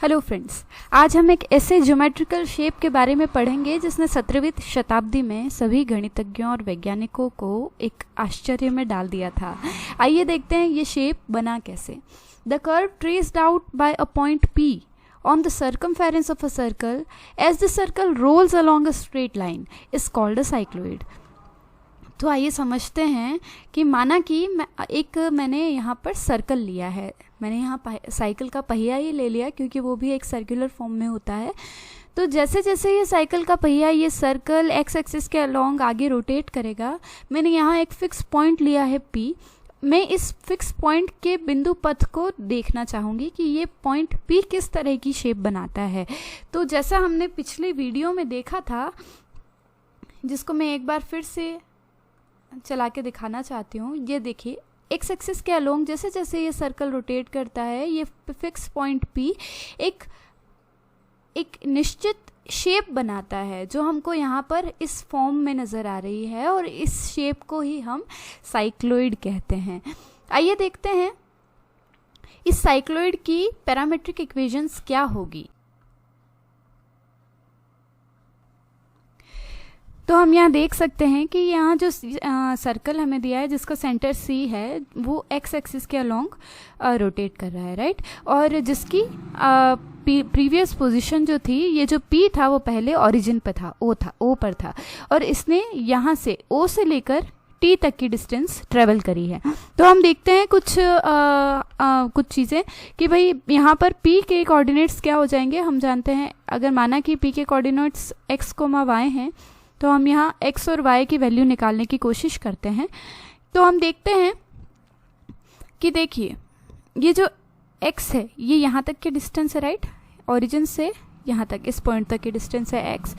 Hello friends, आज हम एक ऐसे ज्योमेट्रिकल शेप के बारे में पढ़ेंगे जिसने 17वीं शताब्दी में सभी गणितज्ञों और वैज्ञानिकों को एक आश्चर्य में डाल दिया था। आइए देखते हैं ये शेप बना कैसे। The curve traced out by a point P on the circumference of a circle as the circle rolls along a straight line is called a cycloid। तो आइए समझते हैं कि माना कि मैंने यहाँ पर सर्कल लिया है, मैंने यहाँ साइकिल का पहिया ही ले लिया क्योंकि वो भी एक सर्कुलर फॉर्म में होता है। तो जैसे जैसे ये साइकिल का पहिया ये सर्कल एक्स एक्सिस के अलोंग आगे रोटेट करेगा, मैंने यहाँ एक फिक्स पॉइंट लिया है P। मैं इस फिक्स पॉइंट के बिंदु पथ को देखना चाहूँगी कि ये पॉइंट P किस तरह की शेप बनाता है। तो जैसा हमने पिछले वीडियो में देखा था, जिसको मैं एक बार फिर से चला के दिखाना चाहती हूँ। ये देखिए, एक्स एक्सिस के अलोंग जैसे जैसे ये सर्कल रोटेट करता है, ये फिक्स पॉइंट P एक निश्चित शेप बनाता है जो हमको यहाँ पर इस फॉर्म में नज़र आ रही है, और इस शेप को ही हम साइक्लोइड कहते हैं। आइए देखते हैं इस साइक्लोइड की पैरामेट्रिक इक्वेशंस क्या होगी। तो हम यहाँ देख सकते हैं कि यहाँ जो सर्कल हमें दिया है जिसका सेंटर C है, वो एक्स एक्सिस के अलोंग रोटेट कर रहा है, राइट। और जिसकी प्रीवियस पोजीशन जो थी, ये जो P था वो पहले ओरिजिन पर था, O पर था, और इसने यहाँ से O से लेकर T तक की डिस्टेंस ट्रेवल करी है। तो हम देखते हैं कुछ चीज़ें कि भाई यहाँ पर P के कोऑर्डिनेट्स क्या हो जाएंगे। हम जानते हैं, अगर माना कि P के कोऑर्डिनेट्स x, y हैं, तो हम यहाँ x और y की वैल्यू निकालने की कोशिश करते हैं। तो हम देखते हैं कि देखिए, ये जो x है ये यहाँ तक की डिस्टेंस है, राइट। ओरिजिन से यहाँ तक, इस पॉइंट तक की डिस्टेंस है x,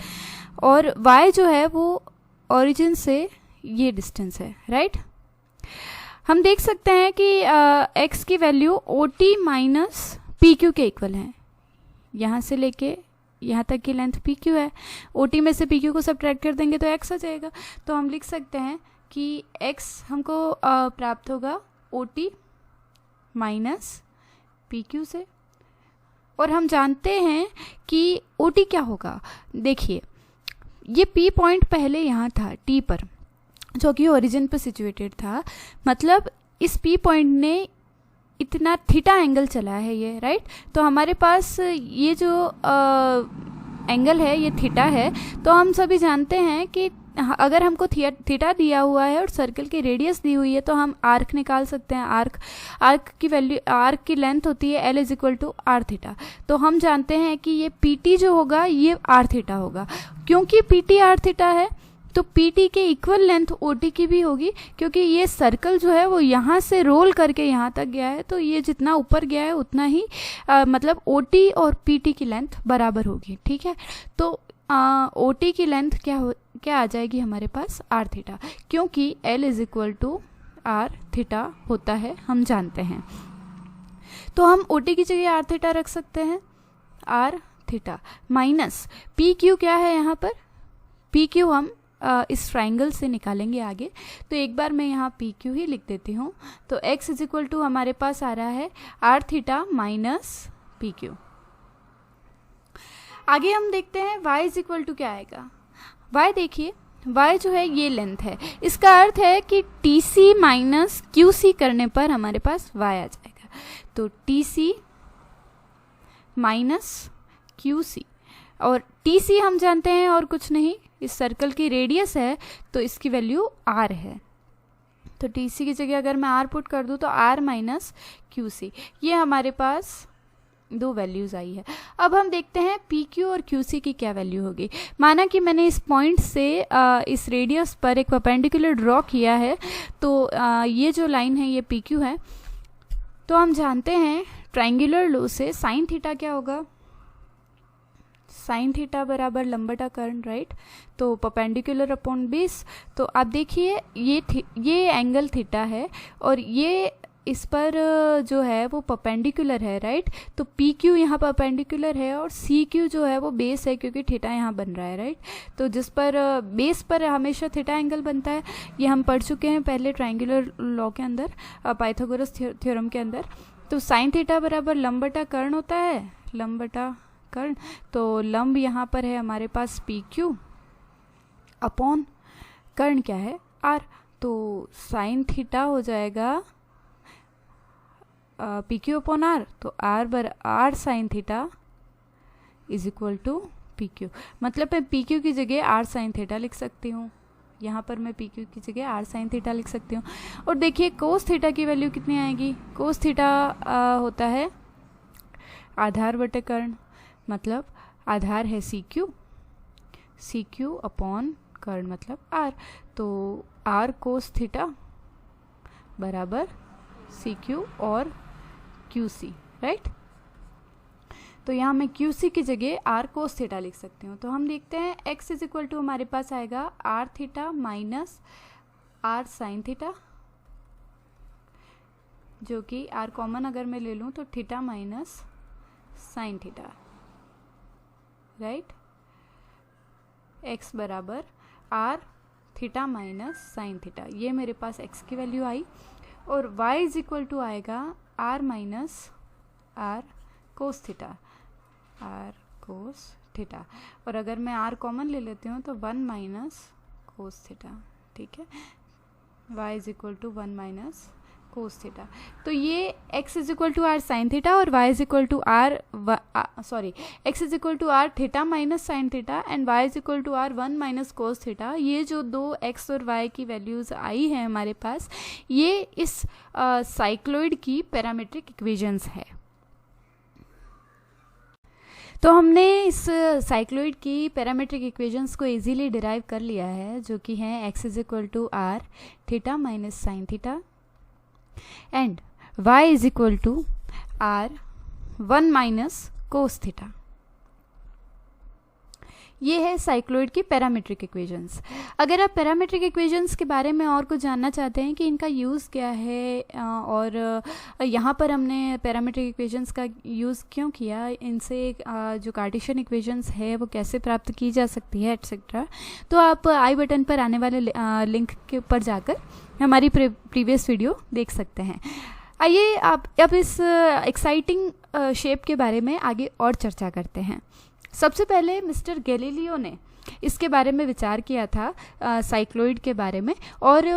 और y जो है वो ओरिजिन से ये डिस्टेंस है, राइट। हम देख सकते हैं कि x की वैल्यू OT माइनस PQ के इक्वल है। यहाँ से लेके यहाँ तक की लेंथ PQ है, OT में से PQ को सब्ट्रैक्ट कर देंगे तो x आ जाएगा। तो हम लिख सकते हैं कि x हमको प्राप्त होगा OT माइनस PQ से, और हम जानते हैं कि OT क्या होगा। देखिए, ये P पॉइंट पहले यहाँ था T पर, जो कि ओरिजिन पर सिचुएटेड था। मतलब इस P पॉइंट ने इतना थीटा एंगल चला है ये, राइट। तो हमारे पास ये जो एंगल है ये थीटा है। तो हम सभी जानते हैं कि अगर हमको थीटा दिया हुआ है और सर्कल की रेडियस दी हुई है, तो हम आर्क निकाल सकते हैं। आर्क की वैल्यू, आर्क की लेंथ होती है L = r थीटा। तो हम जानते हैं कि ये PT जो होगा ये r थीटा होगा। क्योंकि PT r थीटा है तो PT के इक्वल लेंथ OT की भी होगी, क्योंकि ये सर्कल जो है वो यहाँ से रोल करके यहाँ तक गया है। तो ये जितना ऊपर गया है उतना ही मतलब OT और PT की लेंथ बराबर होगी, ठीक है। तो OT की लेंथ क्या आ जाएगी हमारे पास, r थीटा, क्योंकि L = r थीटा होता है, हम जानते हैं। तो हम OT की जगह r थीटा रख सकते हैं, r थीटा माइनस PQ क्या है यहाँ पर, PQ हम इस ट्राइंगल से निकालेंगे आगे। तो एक बार मैं यहाँ PQ ही लिख देती हूँ। तो x = हमारे पास आ रहा है r थीटा माइनस PQ। आगे हम देखते हैं y = क्या आएगा। y देखिए, y जो है ये लेंथ है, इसका अर्थ है कि TC माइनस QC करने पर हमारे पास y आ जाएगा। तो TC माइनस QC, और TC हम जानते हैं और कुछ नहीं, इस सर्कल की रेडियस है, तो इसकी वैल्यू r है। तो TC की जगह अगर मैं r पुट कर दूँ तो r माइनस QC, ये हमारे पास दो वैल्यूज़ आई है। अब हम देखते हैं PQ और QC की क्या वैल्यू होगी। माना कि मैंने इस पॉइंट से इस रेडियस पर एक परपेंडिकुलर ड्रॉ किया है, तो ये जो लाइन है ये PQ है। तो हम जानते हैं ट्राइंगुलर लॉ से साइन थीटा क्या होगा, साइन थीटा बराबर लंबटा कर्ण, राइट। तो परपेंडिकुलर अपॉन बेस। तो आप देखिए, ये एंगल थीटा है और ये इस पर जो है वो परपेंडिकुलर है, राइट। तो PQ यहाँ परपेंडिकुलर है और CQ जो है वो बेस है, क्योंकि थीटा यहाँ बन रहा है, राइट। तो जिस पर बेस पर हमेशा थीटा एंगल बनता है, ये हम पढ़ चुके हैं पहले ट्राइंगुलर लॉ के अंदर, पाइथागोरस थ्योरम के अंदर। तो साइन थीटा बराबर लंबटा कर्ण होता है, लंब बटा कर्ण, तो लंब यहाँ पर है हमारे पास पी क्यू अपॉन कर्ण क्या है आर, तो साइन थीटा हो जाएगा पी क्यू अपॉन आर, तो R sine theta is equal to P Q. मतलब मैं पी क्यू की जगह आर साइन थीटा लिख सकती हूँ, यहाँ पर मैं पी क्यू की जगह आर साइन थीटा लिख सकती हूँ। और देखिए कोस थीटा की वैल्यू कितनी आएगी, कोस थीटा होता है आधार बटे कर्ण, मतलब आधार है सी क्यू अपॉन कर्ण मतलब आर, तो आर कोस थीटा बराबर सी क्यू और क्यू सी, राइट। तो यहाँ मैं क्यू सी की जगह आर कोस थीटा लिख सकती हूँ। तो हम देखते हैं x इज इक्वल टू हमारे पास आएगा R theta minus R sine theta, जो कि आर कॉमन अगर मैं ले लूँ तो theta minus sine theta, right. x बराबर R theta minus sine theta, ये मेरे पास x की वैल्यू आई। और y इज इक्वल टू आएगा R minus R cos theta, R cos theta. और अगर मैं आर कॉमन ले लेती हूँ तो 1 माइनस कोस थीटा, ठीक है। y is equal to 1 minus cos theta. तो ये x is equal to R sine theta और y is equal to R x is equal to R theta minus sine theta and y is equal to R 1 minus cos theta. ये जो दो x और y की values आई हैं हमारे पास, ये इस साइक्लोइड की पैरामीट्रिक इक्वेशंस है। तो हमने इस साइक्लोइड की पैरामीट्रिक इक्वेशंस को इजीली डिराइव कर लिया है, जो कि हैं x is equal to R theta minus sine theta and y is equal to R 1 minus cos theta. ये है साइक्लोइड की पैरामीट्रिक इक्वेशंस। अगर आप पैरामीट्रिक इक्वेशंस के बारे में और कुछ जानना चाहते हैं कि इनका यूज़ क्या है और यहाँ पर हमने पैरामीट्रिक इक्वेशंस का यूज़ क्यों किया, इनसे जो कार्टेशियन इक्वेशंस है वो कैसे प्राप्त की जा सकती है एट्सेट्रा, तो आप आई बटन पर आने वाले लिंक के ऊपर जाकर हमारी प्रीवियस वीडियो देख सकते हैं। आइए आप अब इस एक्साइटिंग शेप के बारे में आगे और चर्चा करते हैं। सबसे पहले मिस्टर गैलीलियो ने इसके बारे में विचार किया था साइक्लोइड के बारे में, और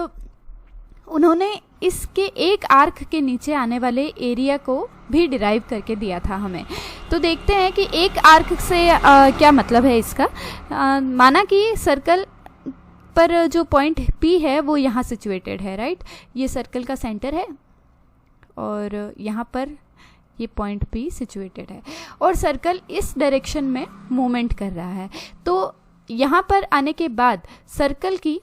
उन्होंने इसके एक आर्क के नीचे आने वाले एरिया को भी डिराइव करके दिया था हमें। तो देखते हैं कि एक आर्क से क्या मतलब है इसका। माना कि सर्कल पर जो पॉइंट P है वो यहाँ सिचुएटेड है, राइट। ये सर्कल का सेंटर है और यहाँ पर ये पॉइंट P सिचुएटेड है और सर्कल इस डायरेक्शन में मूवमेंट कर रहा है। तो यहाँ पर आने के बाद सर्कल की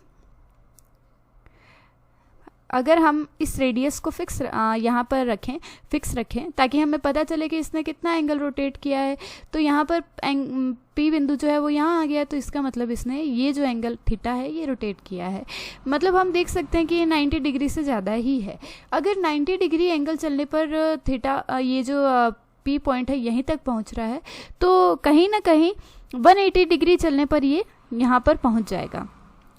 अगर हम इस रेडियस को यहाँ पर फिक्स रखें ताकि हमें पता चले कि इसने कितना एंगल रोटेट किया है, तो यहाँ पर P बिंदु जो है वो यहाँ आ गया, तो इसका मतलब इसने ये जो एंगल थीटा है ये रोटेट किया है। मतलब हम देख सकते हैं कि ये 90 डिग्री से ज़्यादा ही है। अगर 90 डिग्री एंगल चलने पर थीटा ये जो P पॉइंट है यहीं तक पहुँच रहा है, तो कहीं ना कहीं 180 डिग्री चलने पर ये यहाँ पर पहुँच जाएगा,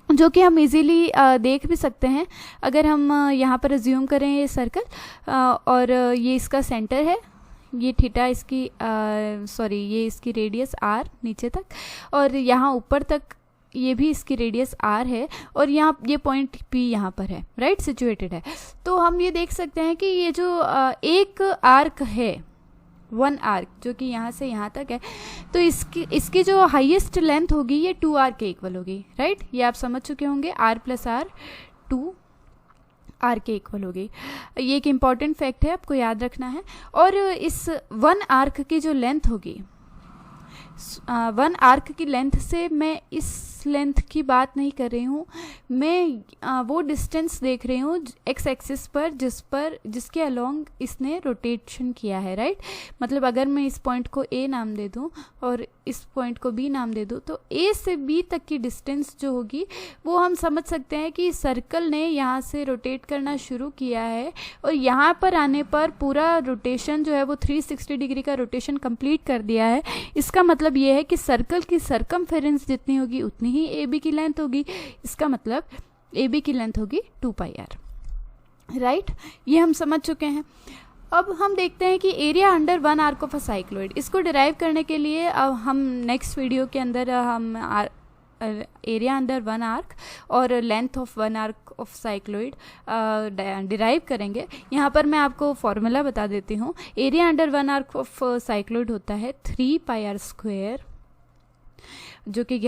जो कि हम इजीली देख भी सकते हैं। अगर हम यहाँ पर अज्यूम करें ये सर्कल और ये इसका सेंटर है, ये थीटा इसकी ये इसकी रेडियस r नीचे तक, और यहाँ ऊपर तक ये भी इसकी रेडियस r है, और यहाँ ये पॉइंट P यहाँ पर है, राइट, सिचुएटेड है। तो हम ये देख सकते हैं कि ये जो एक आर्क है, 1 आर्क जो कि यहाँ से यहाँ तक है, तो इसकी जो हाईएस्ट लेंथ होगी ये 2r के इक्वल होगी, राइट। ये आप समझ चुके होंगे, r प्लस r 2r के इक्वल होगी। ये एक इम्पॉर्टेंट फैक्ट है, आपको याद रखना है। और इस 1 आर्क की जो लेंथ होगी, 1 आर्क की लेंथ से मैं इस लेंथ की बात नहीं कर रही हूँ, मैं वो डिस्टेंस देख रही हूँ एक्स एक्सिस पर जिसके अलोंग इसने रोटेशन किया है, राइट। मतलब अगर मैं इस पॉइंट को A नाम दे दूँ और इस पॉइंट को B नाम दे दूँ, तो A से B तक की डिस्टेंस जो होगी वो हम समझ सकते हैं कि सर्कल ने यहाँ से रोटेट करना शुरू किया है और यहाँ पर आने पर पूरा रोटेशन जो है वो 360 डिग्री का रोटेशन कंप्लीट कर दिया है। इसका मतलब ये है कि सर्कल की सरकमफेरेंस जितनी होगी उतनी ही AB की लेंथ होगी। इसका मतलब AB की लेंथ होगी 2πr, राइट। ये हम समझ चुके हैं। अब हम देखते हैं कि area under one arc of a cycloid, इसको डिराइव करने के लिए अब हम नेक्स्ट वीडियो के अंदर हम एरिया अंडर वन आर्क और length of one arc of cycloid derive करेंगे। यहाँ पर मैं आपको फॉर्मूला बता देती हूँ। Area under one arc of cycloid होता है 3πr², जो कि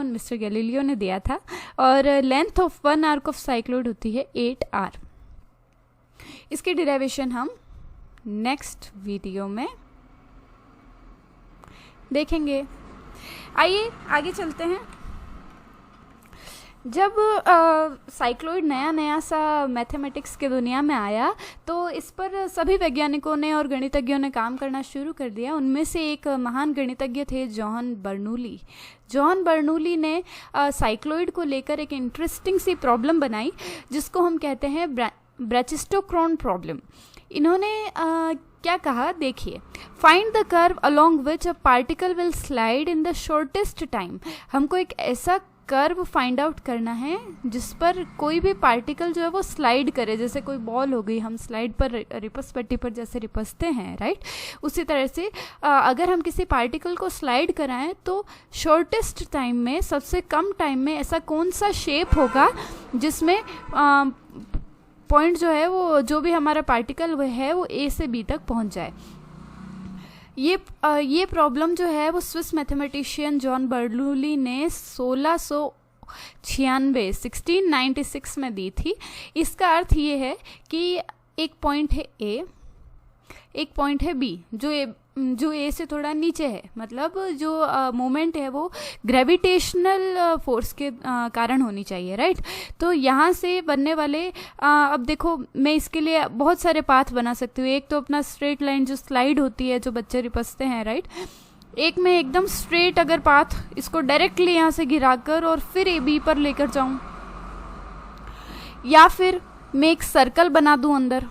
मिस्टर गैलीलियो ने दिया था, और length of one arc of cycloid होती है 8r। इसकी डिराइवेशन हम नेक्स्ट वीडियो में देखेंगे। आइए आगे चलते हैं। जब साइक्लोइड नया सा मैथमेटिक्स के दुनिया में आया तो इस पर सभी वैज्ञानिकों ने और गणितज्ञों ने काम करना शुरू कर दिया। उनमें से एक महान गणितज्ञ थे जॉन बर्नूली। जॉन बर्नूली ने साइक्लोइड को लेकर एक इंटरेस्टिंग सी प्रॉब्लम बनाई, जिसको हम कहते हैं ब्रैचिस्टोक्रोन प्रॉब्लम। इन्होंने क्या कहा, देखिए, find the curve along which a particle will slide in the shortest time. हमको एक ऐसा कर्व फाइंड आउट करना है जिस पर कोई भी पार्टिकल जो है वो स्लाइड करे। जैसे कोई बॉल हो गई, हम स्लाइड पर रिपस पट्टी पर जैसे रिपसते हैं, राइट, उसी तरह से अगर हम किसी पार्टिकल को स्लाइड कराएं तो शॉर्टेस्ट टाइम में, सबसे कम टाइम में ऐसा कौन सा शेप होगा जिसमें पॉइंट जो है वो, जो भी हमारा पार्टिकल वो है, वो ए से बी तक पहुंच जाए। ये प्रॉब्लम जो है वो स्विस मैथमेटिशियन जॉन बर्नूली ने 1696 में दी थी। इसका अर्थ ये है कि एक पॉइंट है ए, एक पॉइंट है बी, जो ए से थोड़ा नीचे है, मतलब जो मोमेंट है वो ग्रेविटेशनल फोर्स के कारण होनी चाहिए, राइट। तो यहाँ से बनने वाले अब देखो, मैं इसके लिए बहुत सारे पाथ बना सकती हूँ। एक तो अपना स्ट्रेट लाइन जो स्लाइड होती है, जो बच्चे रिपसते हैं, राइट। एक मैं एकदम स्ट्रेट अगर पाथ इसको डायरेक्टली यहाँ से गिराकर और फिर ए बी पर लेकर जाऊँ, या फिर मैं एक सर्कल बना दूँ अंदर,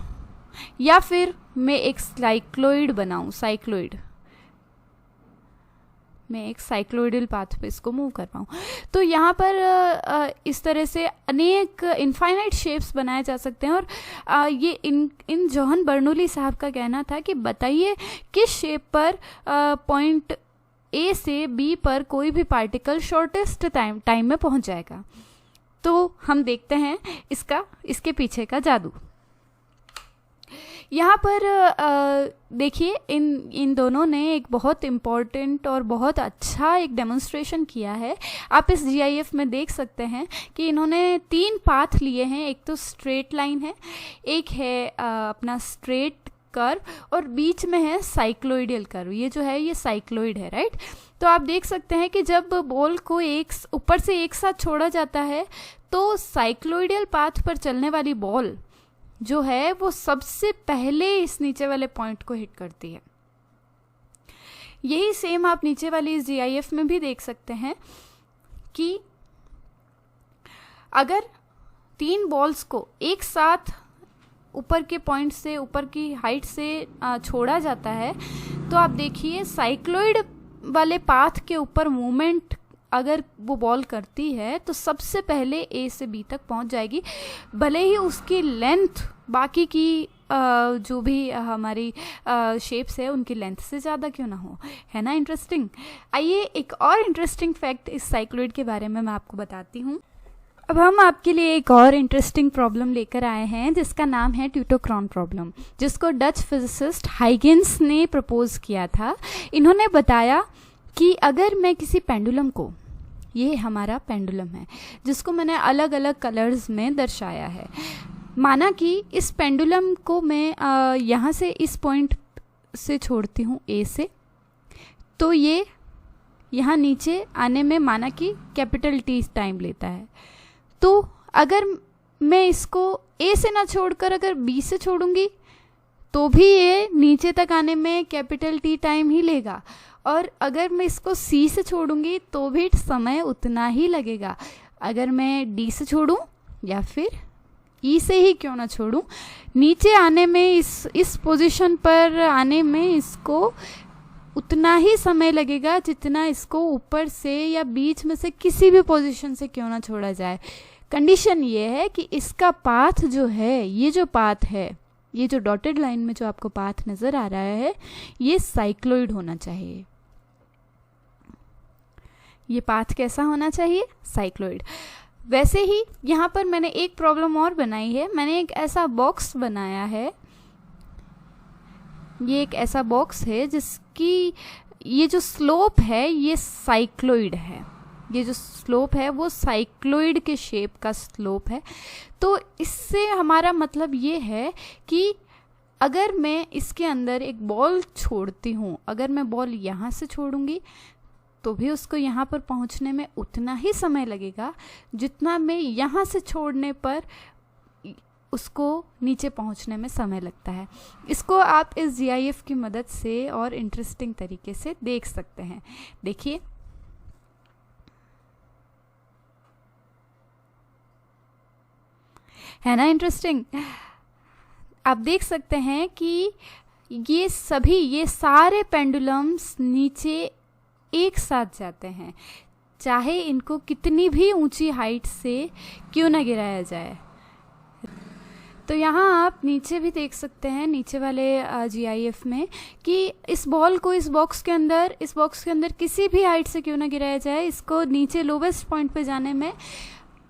या फिर मैं एक साइक्लोइड बनाऊं। मैं एक साइक्लोइडल पाथ पे इसको मूव कर पाऊँ। तो यहाँ पर इस तरह से अनेक इनफाइनाइट शेप्स बनाए जा सकते हैं। और ये इन जॉन बर्नूली साहब का कहना था कि बताइए किस शेप पर पॉइंट ए से बी पर कोई भी पार्टिकल शॉर्टेस्ट टाइम में पहुँच जाएगा। तो हम देखते हैं इसके पीछे का जादू। यहाँ पर देखिए, इन दोनों ने एक बहुत इम्पॉर्टेंट और बहुत अच्छा एक डेमोन्स्ट्रेशन किया है। आप इस GIF में देख सकते हैं कि इन्होंने 3 पाथ लिए हैं। एक तो स्ट्रेट लाइन है, एक है अपना स्ट्रेट कर्व, और बीच में है साइक्लोइडल कर्व। ये जो है ये साइक्लोइड है, राइट। तो आप देख सकते हैं कि जब बॉल को ऊपर से एक साथ छोड़ा जाता है तो साइक्लोइडल पाथ पर चलने वाली बॉल जो है वो सबसे पहले इस नीचे वाले पॉइंट को हिट करती है। यही सेम आप नीचे वाली इस GIF में भी देख सकते हैं कि अगर 3 बॉल्स को एक साथ ऊपर के पॉइंट से, ऊपर की हाइट से छोड़ा जाता है, तो आप देखिए साइक्लोइड वाले पाथ के ऊपर मूवमेंट अगर वो बॉल करती है तो सबसे पहले ए से बी तक पहुंच जाएगी, भले ही उसकी लेंथ बाकी की जो भी हमारी शेप्स है उनकी लेंथ से ज़्यादा क्यों ना हो। है ना इंटरेस्टिंग। आइए एक और इंटरेस्टिंग फैक्ट इस साइक्लोइड के बारे में मैं आपको बताती हूँ। अब हम आपके लिए एक और इंटरेस्टिंग प्रॉब्लम लेकर आए हैं जिसका नाम है ट्यूटोक्रॉन प्रॉब्लम, जिसको डच फिजिसिस्ट हाइगेंस ने प्रपोज किया था। इन्होंने बताया कि अगर मैं किसी पेंडुलम को, ये हमारा पेंडुलम है जिसको मैंने अलग अलग कलर्स में दर्शाया है, माना कि इस पेंडुलम को मैं यहाँ से इस पॉइंट से छोड़ती हूँ ए से, तो ये यहाँ नीचे आने में माना कि कैपिटल T टाइम लेता है। तो अगर मैं इसको ए से ना छोड़कर अगर बी से छोड़ूंगी तो भी ये नीचे तक आने में कैपिटल T टाइम ही लेगा, और अगर मैं इसको C से छोड़ूंगी तो भी समय उतना ही लगेगा। अगर मैं D से छोड़ूं या फिर E से ही क्यों ना छोड़ूं, नीचे आने में इस पोजीशन पर आने में इसको उतना ही समय लगेगा जितना इसको ऊपर से या बीच में से किसी भी पोजीशन से क्यों ना छोड़ा जाए। कंडीशन ये है कि इसका पाथ जो है, ये जो पाथ है ये जो डॉटेड लाइन में जो आपको पाथ नज़र आ रहा है ये साइक्लोइड होना चाहिए। ये पाथ कैसा होना चाहिए? साइक्लोइड। वैसे ही यहाँ पर मैंने एक प्रॉब्लम और बनाई है। मैंने एक ऐसा बॉक्स बनाया है, ये एक ऐसा बॉक्स है जिसकी ये जो स्लोप है ये साइक्लोइड है। ये जो स्लोप है वो साइक्लोइड के शेप का स्लोप है। तो इससे हमारा मतलब ये है कि अगर मैं इसके अंदर एक बॉल छोड़ती हूँ, अगर मैं बॉल यहाँ से छोड़ूंगी तो भी उसको यहाँ पर पहुँचने में उतना ही समय लगेगा जितना मैं यहाँ से छोड़ने पर उसको नीचे पहुँचने में समय लगता है। इसको आप इस GIF की मदद से और इंटरेस्टिंग तरीके से देख सकते हैं। देखिए, है ना इंटरेस्टिंग? आप देख सकते हैं कि ये सारे पेंडुलम्स नीचे एक साथ जाते हैं, चाहे इनको कितनी भी ऊंची हाइट से क्यों ना गिराया जाए। तो यहाँ आप नीचे भी देख सकते हैं, नीचे वाले GIF में, कि इस बॉल को इस बॉक्स के अंदर किसी भी हाइट से क्यों ना गिराया जाए, इसको नीचे लोवेस्ट पॉइंट पे जाने में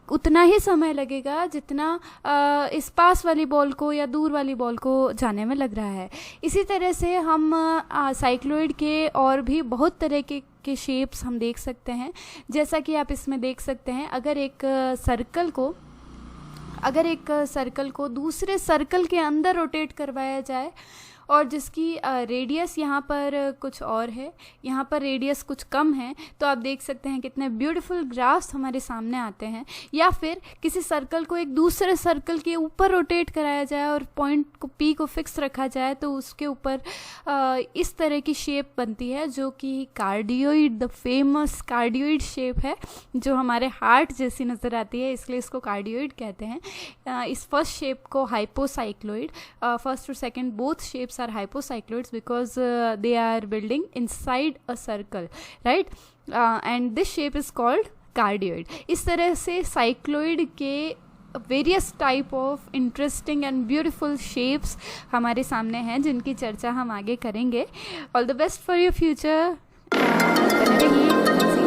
उतना ही समय लगेगा जितना इस पास वाली बॉल को या दूर वाली बॉल को जाने में लग रहा है। इसी तरह से हम साइक्लोइड के और भी बहुत तरह के शेप्स हम देख सकते हैं। जैसा कि आप इसमें देख सकते हैं, अगर एक सर्कल को दूसरे सर्कल के अंदर रोटेट करवाया जाए और जिसकी रेडियस यहाँ पर कुछ और है, यहाँ पर रेडियस कुछ कम है, तो आप देख सकते हैं कितने ब्यूटीफुल ग्राफ्स हमारे सामने आते हैं। या फिर किसी सर्कल को एक दूसरे सर्कल के ऊपर रोटेट कराया जाए और पॉइंट को P को फिक्स रखा जाए तो उसके ऊपर इस तरह की शेप बनती है जो कि cardioid, the famous cardioid shape है, जो हमारे हार्ट जैसी नज़र आती है, इसलिए इसको कार्डियोइड कहते हैं। इस फर्स्ट शेप को हाइपोसाइक्लोइड, फर्स्ट और second both shapes are hypocycloids because they are building inside a circle, right? And this shape is called cardioid. इस तरह से साइक्लोइड के various type of interesting and beautiful shapes हमारे सामने हैं जिनकी चर्चा हम आगे करेंगे। All the best for your future. बने रहिए।